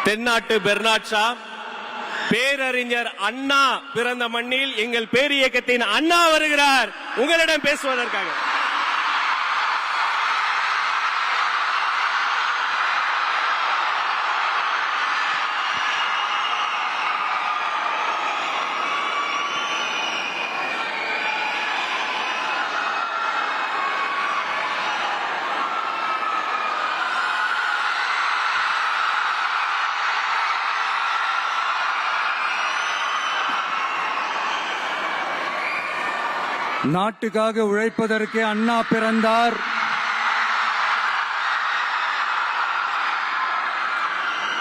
தென்னாட்டு Bernard Shaw, பேரறிஞர் அண்ணா பிறந்த மண்ணில் எங்கள் பேரியக்கத்தின் அண்ணா வருகிறார் உங்களிடம் பேசுவதற்காக. நாட்டுக்காக உழைப்பதற்கு அண்ணா பிறந்தார்.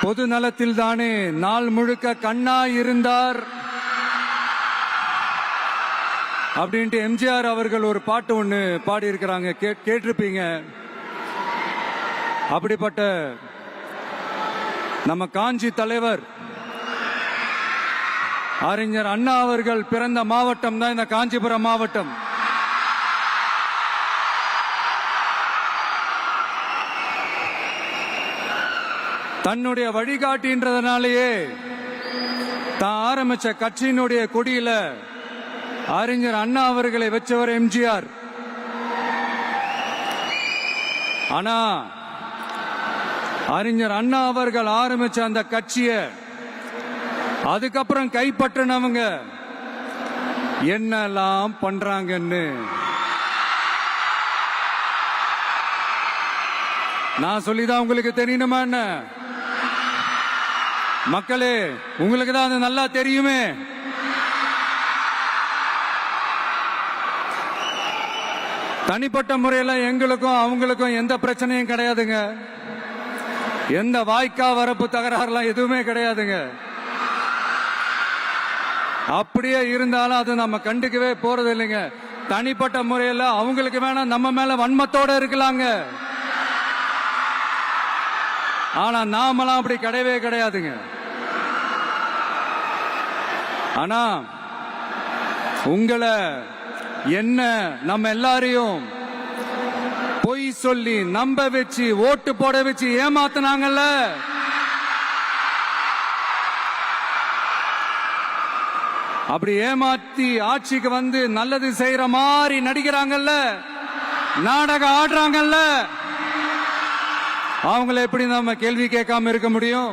பொது நலத்தில் தானே நாள் முழுக்க கண்ணா இருந்தார் அப்படின்ட்டு எம்ஜிஆர் அவர்கள் ஒரு பாட்டு ஒண்ணு பாடி இருக்கிறாங்க, கேட்டிருப்பீங்க. அப்படிப்பட்ட நம்ம காஞ்சி தலைவர் அறிஞர் அண்ணா அவர்கள் பிறந்த மாவட்டம் தான் இந்த காஞ்சிபுரம் மாவட்டம். தன்னுடைய வழிகாட்டின்றதுனாலேயே தான் ஆரம்பிச்ச கட்சியினுடைய கொடியில அறிஞர் அண்ணா அவர்களை வச்சவர் எம்ஜிஆர். ஆனா அறிஞர் அண்ணா அவர்கள் ஆரம்பிச்ச அந்த கட்சியை அதுக்கப்புறம் கைப்பற்றினவங்க என்னெல்லாம் பண்றாங்கன்னு நான் சொல்லிதான் உங்களுக்கு தெரியணுமா என்ன? மக்களே, உங்களுக்கு தான் அது நல்லா தெரியுமே. தனிப்பட்ட முறையில் எங்களுக்கும் அவங்களுக்கும் எந்த பிரச்சனையும் கிடையாதுங்க. எந்த வாய்க்கா வரப்பு தகராறுலாம் எதுவுமே கிடையாதுங்க. அப்படியே இருந்தாலும் அது நம்ம கண்டுக்கவே போறது இல்லைங்க. தனிப்பட்ட முறையில் அவங்களுக்கு வேணா நம்ம மேல வன்மத்தோட இருக்கலாங்க. ஆனா நாமெல்லாம் அப்படி கிடையவே கிடையாதுங்க. ஆனா உங்களை என்ன நம்ம எல்லாரையும் பொய் சொல்லி நம்ப வச்சு ஓட்டு போட வச்சு ஏமாத்தினாங்கல்ல, அப்படி ஏமாத்தி ஆட்சிக்கு வந்து நல்லது செய்யற மாதிரி நடிக்கிறாங்கல்ல, நாடகம் ஆடுறாங்கல்ல, அவங்களை எப்படி நம்ம கேள்வி கேட்காம இருக்க முடியும்?